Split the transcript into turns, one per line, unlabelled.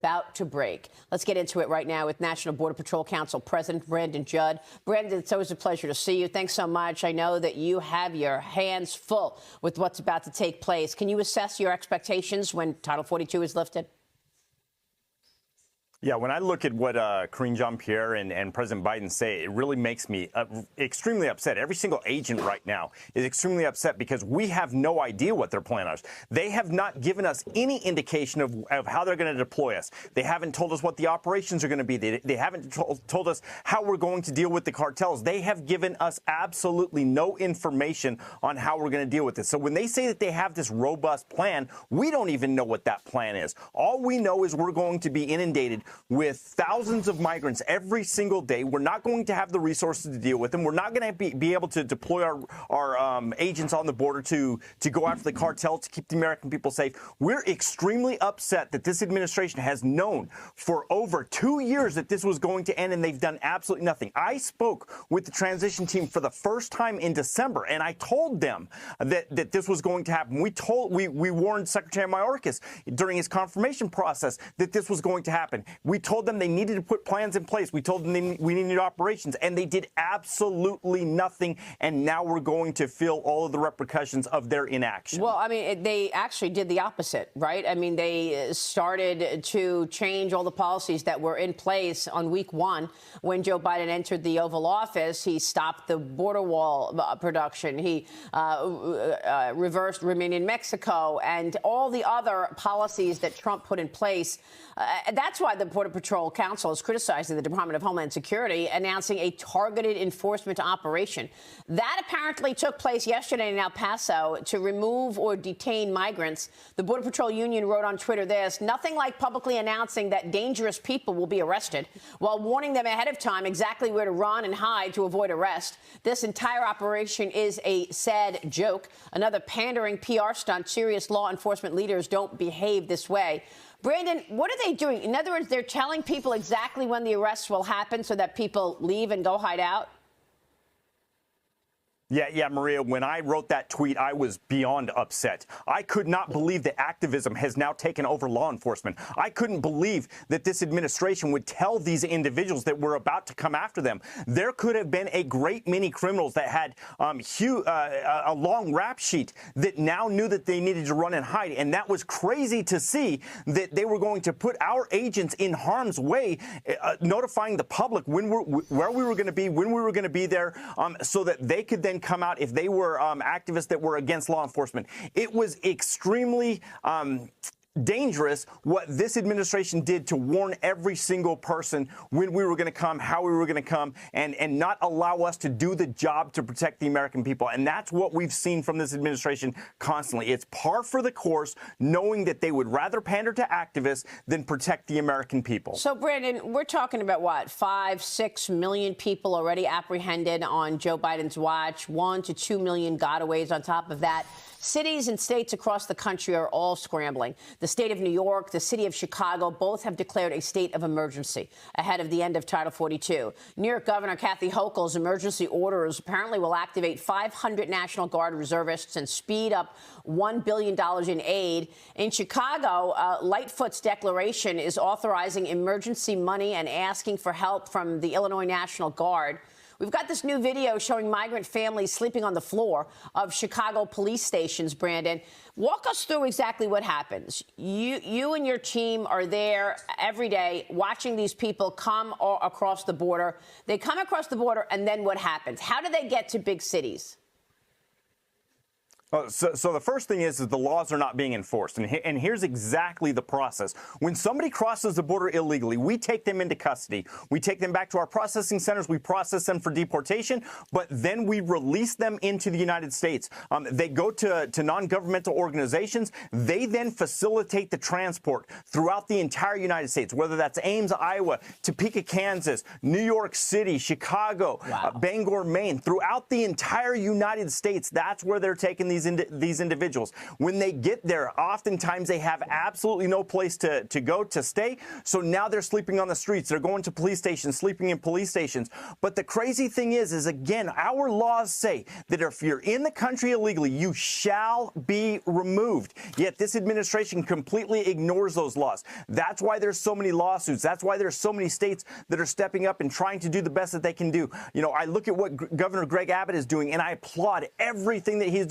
About to break. Let's get into it right now with National Border Patrol Council President Brandon Judd. Brandon, it's always a pleasure to see you. Thanks so much. I know that you have your hands full with what's about to take place. Can you assess your expectations when Title 42 is lifted?
Yeah, when I look at what Karine Jean-Pierre and President Biden say, it really makes me extremely upset. Every single agent right now is extremely upset because we have no idea what their plan is. They have not given us any indication of how they're going to deploy us. They haven't told us what the operations are going to be. They haven't told us how we're going to deal with the cartels. They have given us absolutely no information on how we're going to deal with this. So when they say that they have this robust plan, we don't even know what that plan is. All we know is we're going to be inundated with thousands of migrants every single day. We're not going to have the resources to deal with them. We're not going to be able to deploy our agents on the border to go after the cartel, to keep the American people safe. We're extremely upset that this administration has known for over 2 years that this was going to end, and they've done absolutely nothing. I spoke with the transition team for the first time in December, and I told them that this was going to happen. We warned Secretary Mayorkas during his confirmation process that this was going to happen. We told them they needed to put plans in place. We told them we needed operations, and they did absolutely nothing. And now we're going to feel all of the repercussions of their inaction.
Well, I mean, they actually did the opposite, right? I mean, they started to change all the policies that were in place on week one when Joe Biden entered the Oval Office. He stopped the border wall production. He reversed Remain in Mexico and all the other policies that Trump put in place. That's why the Border Patrol Council is criticizing the Department of Homeland Security, announcing a targeted enforcement operation. That apparently took place yesterday in El Paso to remove or detain migrants. The Border Patrol Union wrote on Twitter this: nothing like publicly announcing that dangerous people will be arrested while warning them ahead of time exactly where to run and hide to avoid arrest. This entire operation is a sad joke, another pandering PR stunt. Serious law enforcement leaders don't behave this way. Brandon, what are they doing? In other words, they're telling people exactly when the arrests will happen so that people leave and go hide out?
Yeah, Maria, when I wrote that tweet, I was beyond upset. I could not believe that activism has now taken over law enforcement. I couldn't believe that this administration would tell these individuals that we're about to come after them. There could have been a great many criminals that had a long rap sheet that now knew that they needed to run and hide. And that was crazy to see that they were going to put our agents in harm's way, notifying the public where we were going to be, when we were going to be there, so that they could then come out if they were activists that were against law enforcement. It was extremely dangerous what this administration did to warn every single person when we were going to come, how we were going to come, and not allow us to do the job to protect the American people. And that's what we've seen from this administration constantly. It's par for the course, knowing that they would rather pander to activists than protect the American people.
So, Brandon, we're talking about what, 5-6 million people already apprehended on Joe Biden's watch, 1 to 2 million gotaways on top of that. Cities and states across the country are all scrambling. The state of New York, the city of Chicago, both have declared a state of emergency ahead of the end of Title 42. New York Governor Kathy Hochul's emergency orders apparently will activate 500 National Guard reservists and speed up $1 billion in aid. In Chicago, Lightfoot's declaration is authorizing emergency money and asking for help from the Illinois National Guard. We've got this new video showing migrant families sleeping on the floor of Chicago police stations, Brandon. Walk us through exactly what happens. You and your team are there every day watching these people come across the border. They come across the border, and then what happens? How do they get to big cities?
So the first thing is the laws are not being enforced. And here's exactly the process. When somebody crosses the border illegally, we take them into custody. We take them back to our processing centers. We process them for deportation, but then we release them into the United States. They go to non-governmental organizations. They then facilitate the transport throughout the entire United States, whether that's Ames, Iowa, Topeka, Kansas, New York City, Chicago, Bangor, Maine, throughout the entire United States. That's where they're taking these these individuals. When they get there, oftentimes they have absolutely no place to go to stay. So now they're sleeping on the streets. They're going to police stations, sleeping in police stations. But the crazy thing is again, our laws say that if you're in the country illegally, you shall be removed. Yet this administration completely ignores those laws. That's why there's so many lawsuits. That's why there's so many states that are stepping up and trying to do the best that they can do. You know, I look at what Governor Greg Abbott is doing, and I applaud everything that he's doing.